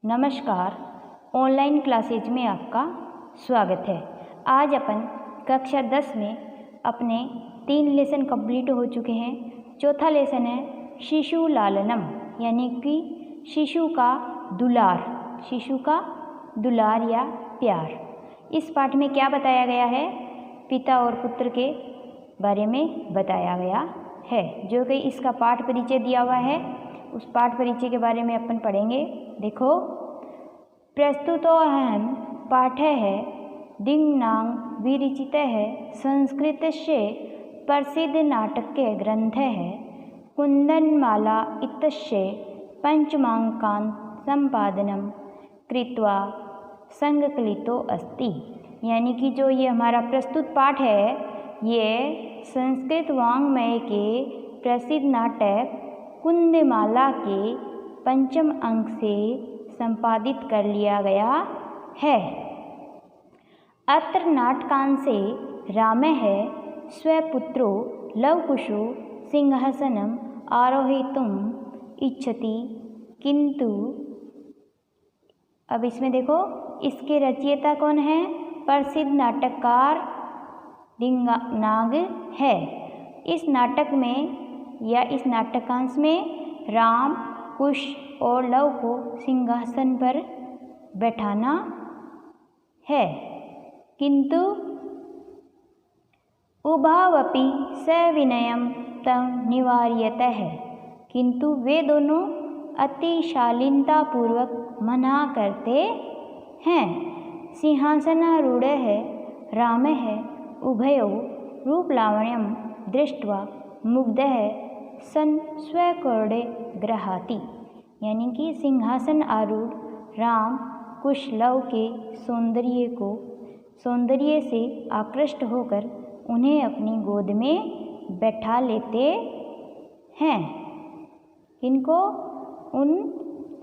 नमस्कार, online classes में आपका स्वागत है। आज अपन कक्षा 10 में अपने 3 लेसन कंप्लीट हो चुके हैं। चौथा लेसन है शिशु लालनम, यानी कि शिशु का दुलार या प्यार। इस पाठ में क्या बताया गया है? पिता और पुत्र के बारे में बताया गया है, जो कि इसका पाठ परिचय दिया हुआ है। उस पाठ परिचय के बारे में अपन पढ़ेंगे। देखो, प्रस्तुतोऽयं पाठः दिङ्नां विरचितः संस्कृतस्य प्रसिद्धनाटकस्य ग्रन्थः कुन्दनमाला इत्यस्य पञ्चमाङ्कान् सम्पादनं कृत्वा संकलितो अस्ति। यानी कि जो ये हमारा प्रस्तुत पाठ है, ये संस्कृत वाङ्मय के प्रसिद्ध नाटक कुन्दमाला के 5म अंक से संपादित कर लिया गया है। अत्र नाटकांशे रामः स्वपुत्रो लवकुशो सिंहासनम् आरोहितुम् इच्छति, किंतु अब इसमें देखो, इसके रचयिता कौन है? प्रसिद्ध नाटककार दिङ्नाग है। इस नाटक में या इस नाटकांश में राम, कुश और लव को सिंहासन पर बैठाना है, किंतु उभावपि सविनयं तं निवार्यतः, किंतु वे दोनों अति शालीनतापूर्वक मना करते हैं। सिंहासनारूढ़ः रामः उभयोः रूपलावण्यं दृष्ट्वा मुग्धः सन् स्वकोणे गृहाति। यानी कि सिंहासन आरूढ़ राम कुशलव के सौंदर्य से आकृष्ट होकर उन्हें अपनी गोद में बैठा लेते हैं। इनको, उन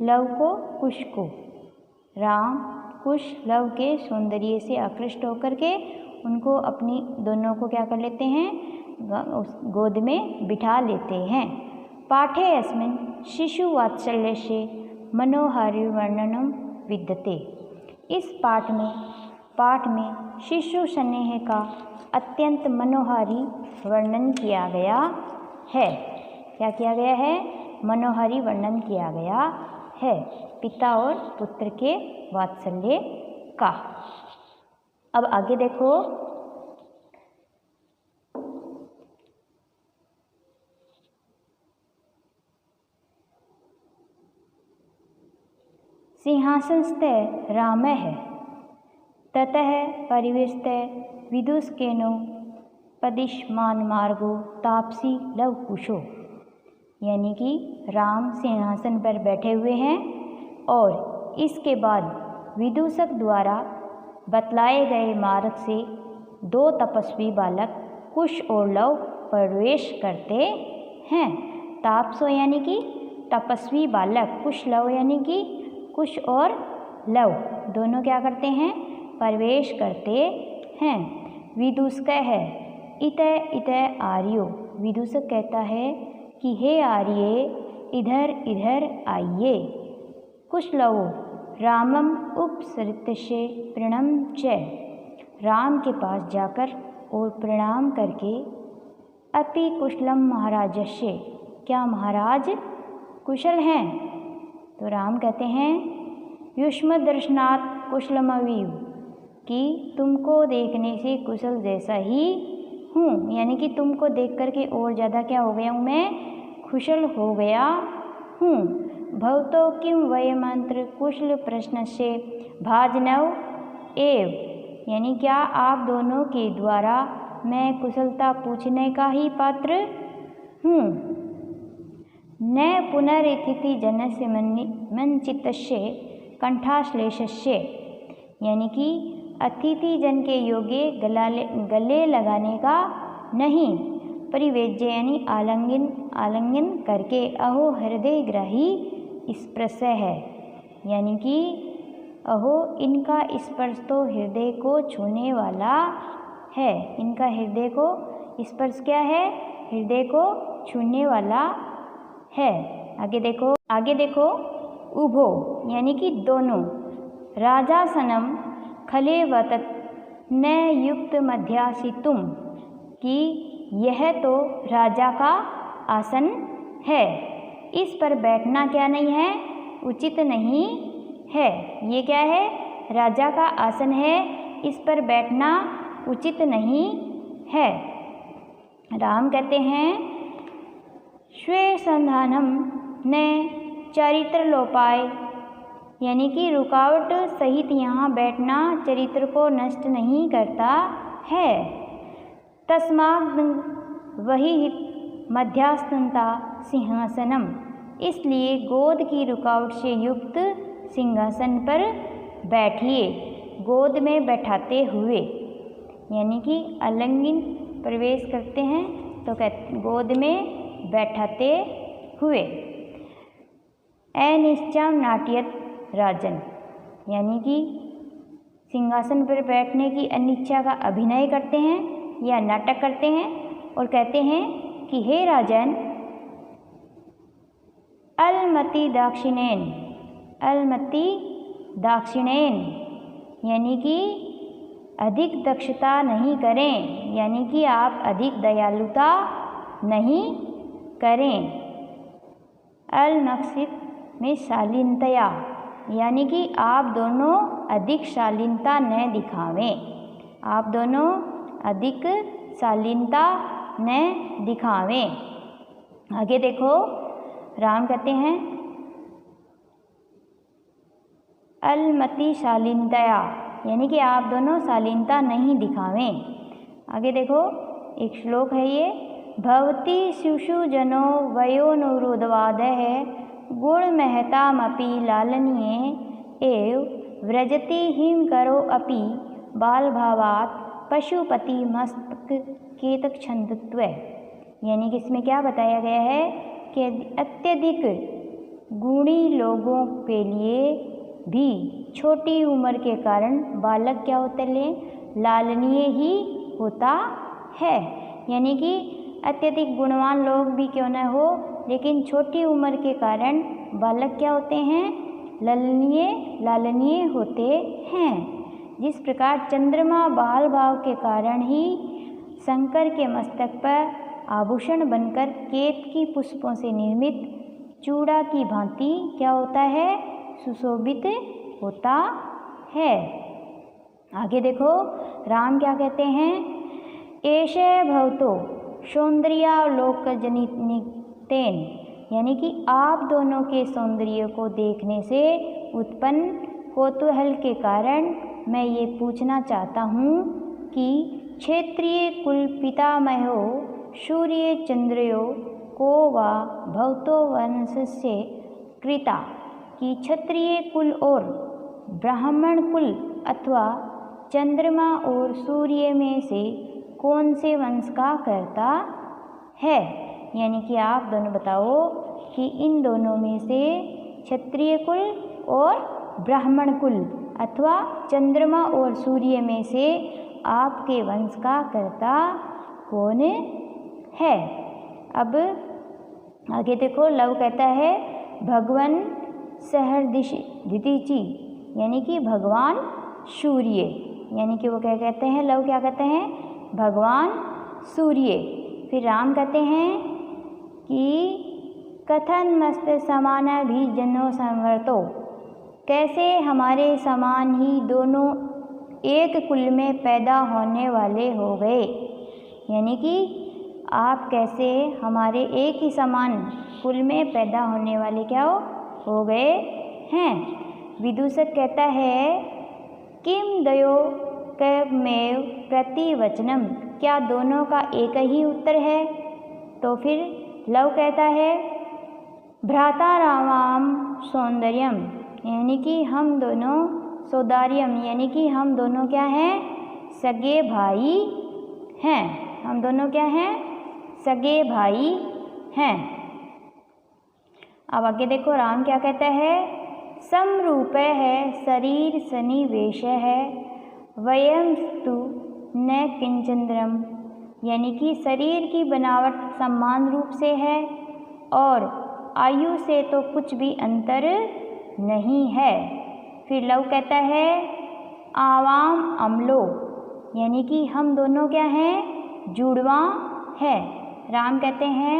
लव को, कुश को, राम कुश लव के सौंदर्य से आकृष्ट होकर के उनको अपनी दोनों को क्या कर लेते हैं? गोद में बिठा लेते हैं। पाठे अस्मिन् शिशुवात्सल्यस्य मनोहारि वर्णनं विद्यते। इस पाठ में शिशु स्नेह का अत्यंत मनोहारी वर्णन किया गया है। क्या किया गया है? मनोहारी वर्णन किया गया है पिता और पुत्र के वात्सल्य का। अब आगे देखो, सिंहासनस्थः रामः ततः परिवेष्टः विदूषकेनो पदिश्यमानमार्गो तापसी लवकुशो। यानी कि राम सिंहासन पर बैठे हुए हैं और इसके बाद विदूषक द्वारा बतलाए गए मार्ग से 2 तपस्वी बालक कुश और लव प्रवेश करते हैं। तापसो यानी कि तपस्वी बालक, कुश लव यानी कि कुश और लव दोनों क्या करते हैं? प्रवेश करते हैं। विदूषक है इत आर्यो। विदूषक कहता है कि हे आर्ये, इधर इधर आइए। कुशलवो रामम उपसृत्य प्रणम च। राम के पास जाकर और प्रणाम करके अति कुशलम महाराजस्य। क्या महाराज कुशल हैं? तो राम कहते हैं युष्म दर्शनात् कुशलमवीव, कि तुमको देखने से कुशल जैसा ही हूँ। यानी कि तुमको देख करके और ज़्यादा क्या हो गया हूँ? मैं कुशल हो गया हूँ। भवतो किं वयमंत्र कुशल प्रश्न से भाजनव एव। यानी क्या आप दोनों के द्वारा मैं कुशलता पूछने का ही पात्र हूँ। न पुनरिथिति जनस्य मंचितस्य कंठाश्लेषस्य। यानी कि अतिथि जन के योग्य गले लगाने का नहीं, परिवेज्य यानी आलिंगन करके अहो हृदय ग्राही स्पर्श है। यानी कि अहो, इनका स्पर्श तो हृदय को छूने वाला है। इनका हृदय को स्पर्श क्या है? हृदय को छूने वाला है। आगे देखो, उभो यानी कि दोनों, राजासनम खलेवतत न युक्त मध्यासितुम कि यह तो राजा का आसन है, इस पर बैठना क्या नहीं है, उचित नहीं है। ये क्या है, राजा का आसन है, इस पर बैठना उचित नहीं है। राम कहते हैं स्वे संधानम न चरित्र लोपाय यानी कि रुकावट सहित यहाँ बैठना चरित्र को नष्ट नहीं करता है। तस्मात् वही मध्यास्तनता सिंहासनम इसलिए गोद की रुकावट से युक्त सिंहासन पर बैठिए, गोद में बैठाते हुए यानी कि आलिंगन प्रवेश करते हैं तो कहते गोद में बैठाते हुए। अनिश्चम नाट्यत राजन यानी कि सिंहासन पर बैठने की अनिच्छा का अभिनय करते हैं या नाटक करते हैं और कहते हैं कि हे राजन अलमति दाक्षिणेन, अलमति दाक्षिणेन यानी कि अधिक दक्षता नहीं करें, यानी कि आप अधिक दयालुता नहीं करें। अलमक्सित में शालीनतया यानी कि आप दोनों अधिक शालीनता न दिखावें, आप दोनों अधिक शालीनता न दिखावें। आगे देखो राम कहते हैं अलमति शालीनतया यानी कि आप दोनों शालीनता नहीं दिखावें। आगे देखो एक श्लोक है ये, भवती शिशु जनो वयोनुरुदवाद है गुण महतामपि लालनीय एव व्रजति हिम करो अपि बाल भावात पशुपति मस्तक केतक छंदत्व। यानी कि इसमें क्या बताया गया है कि अत्यधिक गुणी लोगों के लिए भी छोटी उम्र के कारण बालक क्या होते हैं, लालनीय ही होता है। यानी कि अत्यधिक गुणवान लोग भी क्यों न हो लेकिन छोटी उम्र के कारण बालक क्या होते हैं, लालनीय होते हैं। जिस प्रकार चंद्रमा बाल भाव के कारण ही शंकर के मस्तक पर आभूषण बनकर केत की पुष्पों से निर्मित चूड़ा की भांति क्या होता है, सुशोभित होता है। आगे देखो राम क्या कहते हैं, एषे भवतो सौंदर्यालोकजनितेन यानी कि आप दोनों के सौंदर्य को देखने से उत्पन्न कौतूहल के कारण मैं ये पूछना चाहता हूँ कि क्षत्रिय कुल पितामहो सूर्य चंद्रयो को वा भवतो वंशस्य कृता कि क्षत्रिय कुल और ब्राह्मण कुल अथवा चंद्रमा और सूर्य में से कौन से वंश का करता है। यानी कि आप दोनों बताओ कि इन दोनों में से क्षत्रिय कुल और ब्राह्मण कुल अथवा चंद्रमा और सूर्य में से आपके वंश का कर्ता कौन है। अब आगे देखो लव कहता है भगवान सहर्दिशि यानी कि भगवान सूर्य, यानी कि वो क्या कहते हैं, लव क्या कहते हैं, भगवान सूर्य। फिर राम कहते हैं कि कथन मस्त समान भी जनो संवर्तो कैसे हमारे समान ही दोनों एक कुल में पैदा होने वाले हो गए। यानी कि आप कैसे हमारे एक ही समान कुल में पैदा होने वाले क्या हो गए हैं। विदूषक कहता है किम दयो कैमेव प्रतिवचनम क्या दोनों का एक ही उत्तर है। तो फिर लव कहता है भ्राता रामाम सौंदर्यम यानी कि हम दोनों सौदार्यम यानी कि हम दोनों क्या हैं, सगे भाई हैं। हम दोनों क्या हैं, सगे भाई हैं। अब आगे देखो राम क्या कहता है समरूप है शरीर सन्निवेश है वयम तु न किंचंद्रम यानी कि शरीर की बनावट समान रूप से है और आयु से तो कुछ भी अंतर नहीं है। फिर लव कहता है आवाम अम्लो, यानी कि हम दोनों क्या हैं, जुड़वा है। राम कहते हैं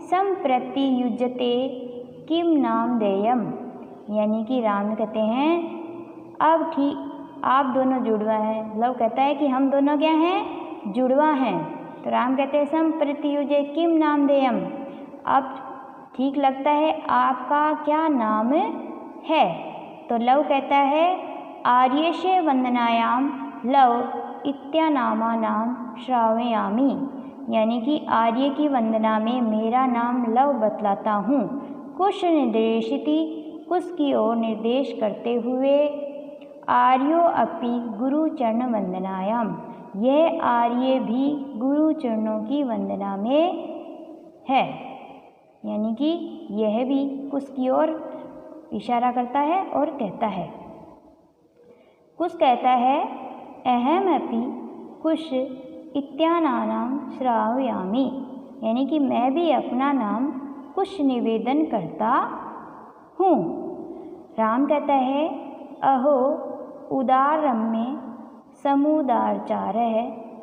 संप्रति युज्यते किम नाम देयम, यानी कि राम कहते हैं अब ठीक आप दोनों जुड़वा हैं। लव कहता है कि हम दोनों क्या हैं, जुड़वा हैं। तो राम कहते हैं संप्रति युजे किम नाम देयम, अब ठीक लगता है आपका क्या नाम है। तो लव कहता है आर्येशे वंदनायाम लव इत्यानामा नाम श्रावयामि, यानी कि आर्य की वंदना में मेरा नाम लव बतलाता हूँ। कुश निर्देशिति, कुश की ओर निर्देश करते हुए, आर्यो अपि गुरु चरण वंदनायाम, यह आर्य भी गुरु चरणों की वंदना में है, यानी कि यह भी कुश की ओर इशारा करता है और कहता है। कुश कहता है अहम अपि कुश इत्यानाम श्रावयामि, यानी कि मैं भी अपना नाम कुश निवेदन करता हूँ। राम कहता है अहो उदारम्य समुदारचारः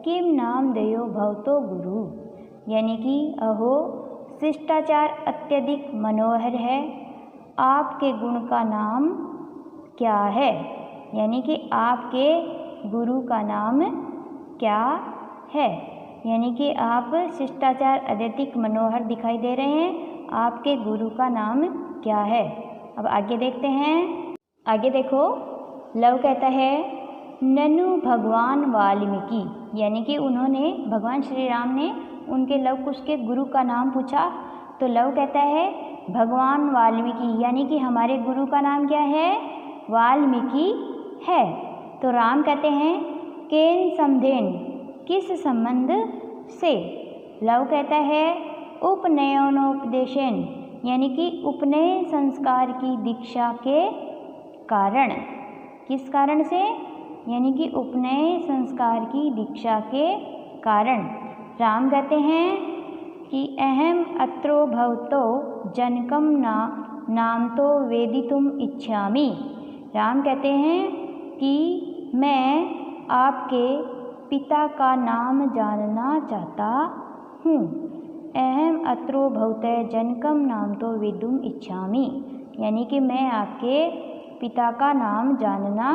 किम नाम देयो भवतो गुरु, यानी कि अहो शिष्टाचार अत्यधिक मनोहर है, आपके गुण का नाम क्या है, यानी कि आपके गुरु का नाम क्या है, यानी कि आप शिष्टाचार अत्यधिक मनोहर दिखाई दे रहे हैं, आपके गुरु का नाम क्या है। अब आगे देखते हैं। आगे देखो, लव कहता है ननु भगवान वाल्मीकि, यानी कि उन्होंने भगवान श्री राम ने उनके लव कुश के गुरु का नाम पूछा। तो लव कहता है भगवान वाल्मीकि, यानी कि हमारे गुरु का नाम क्या है, वाल्मीकि है। तो राम कहते हैं केन समधेन, किस संबंध से। लव कहता है उपनयनोपदेशन, यानी कि उपनयन संस्कार की दीक्षा के कारण। किस कारण से, यानी कि उपनयन संस्कार की दीक्षा के कारण। राम कहते हैं कि अहम अत्रो भवतो जनकम नाम तो वेदितुम इच्छामि। राम कहते हैं कि मैं आपके पिता का नाम जानना चाहता हूँ। अहम अत्रो भवते जनकम नाम तो वेदुम इच्छामि, यानी कि मैं आपके पिता का नाम जानना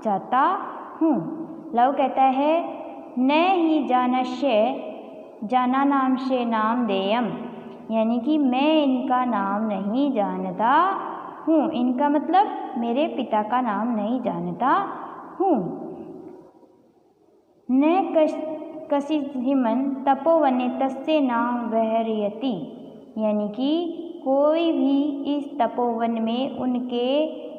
चाहता हूँ। लव कहता है न ही जानस्य जाना नाम से नाम देयम, यानी कि मैं इनका नाम नहीं जानता हूँ। इनका मतलब मेरे पिता का नाम नहीं जानता हूँ। न कशिमन तपोवने तस्य नाम वहरयति, यानी कि कोई भी इस तपोवन में उनके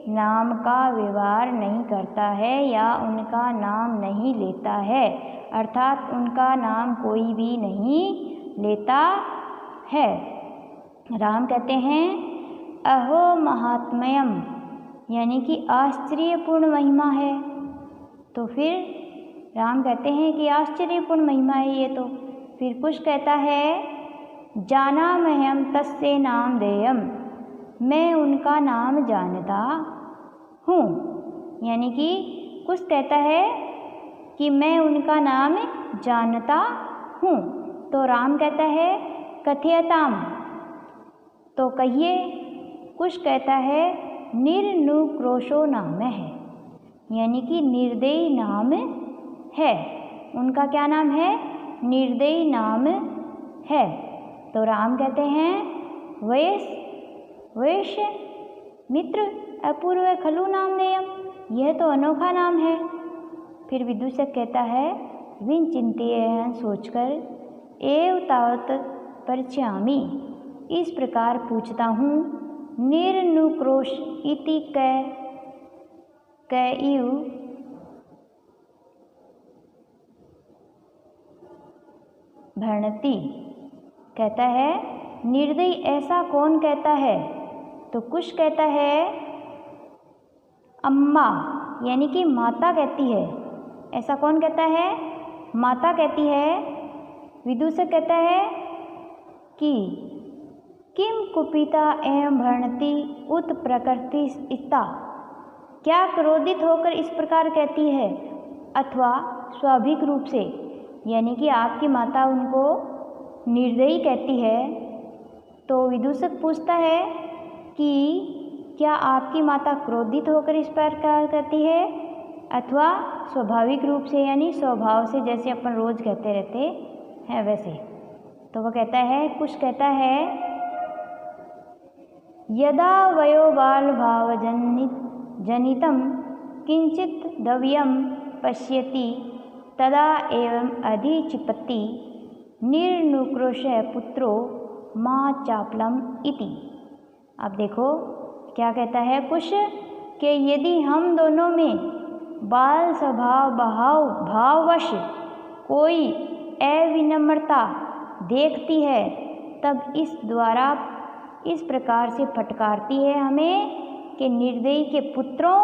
नाम का व्यवहार नहीं करता है या उनका नाम नहीं लेता है, अर्थात उनका नाम कोई भी नहीं लेता है। राम कहते हैं अहो महात्म्यम, यानी कि आश्चर्यपूर्ण महिमा है। तो फिर राम कहते हैं कि आश्चर्यपूर्ण महिमा है ये तो। फिर कुछ कहता है जाना मह्यम तस्य नाम देयम, मैं उनका नाम जानता हूँ, यानी कि कुछ कहता है कि मैं उनका नाम जानता हूँ। तो राम कहता है कथयताम, तो कहिए। कुछ कहता है निर्नुक्रोशो नाम है, यानी कि निर्दयी नाम है। उनका क्या नाम है, निर्दयी नाम है। तो राम कहते हैं वैश मित्र अपूर्व खलु नाम देयम, यह तो अनोखा नाम है। फिर विदूषक कहता है विन चिंत्य सोचकर एव तावत परिचयामि, इस प्रकार पूछता हूँ। निर्नुक्रोश इति कैयु भरणति, कहता है निर्दयी ऐसा कौन कहता है। तो कुछ कहता है अम्मा, यानी कि माता कहती है। ऐसा कौन कहता है, माता कहती है। विदूषक कहता है कि किम कुपिता एवं भ्रणति उत प्रकृति स्थिता, क्या क्रोधित होकर इस प्रकार कहती है अथवा स्वाभाविक रूप से, यानी कि आपकी माता उनको निर्दयी कहती है। तो विदूषक पूछता है कि क्या आपकी माता क्रोधित होकर इस प्रकार कहती है अथवा स्वाभाविक रूप से, यानी स्वभाव से, जैसे अपन रोज कहते रहते हैं वैसे। तो वह कहता है, कुछ कहता है, यदा वयो बाल भाव जनितम किंचित दव्यम पश्यति तदा एवं अधिचिपत्ति निर्नुक्रोश पुत्रो माँ चापलम इति। अब देखो क्या कहता है कुछ, कि यदि हम दोनों में बाल स्वभाव भाववश कोई अविनम्रता देखती है तब इस द्वारा इस प्रकार से फटकारती है हमें कि निर्दयी के पुत्रों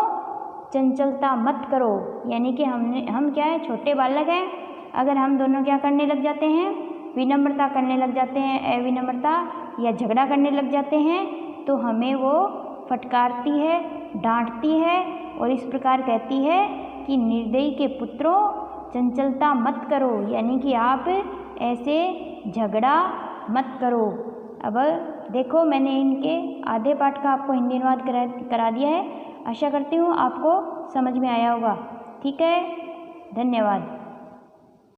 चंचलता मत करो, यानी कि हम क्या है, छोटे बालक हैं। अगर हम दोनों क्या करने लग जाते हैं, विनम्रता करने लग जाते हैं, अविनम्रता या झगड़ा करने लग जाते हैं, तो हमें वो फटकारती है, डांटती है और इस प्रकार कहती है कि निर्दयी के पुत्रों चंचलता मत करो, यानी कि आप ऐसे झगड़ा मत करो। अब देखो मैंने इनके आधे पाठ का आपको हिंदी अनुवाद करा दिया है। आशा करती हूँ आपको समझ में आया होगा। ठीक है, धन्यवाद।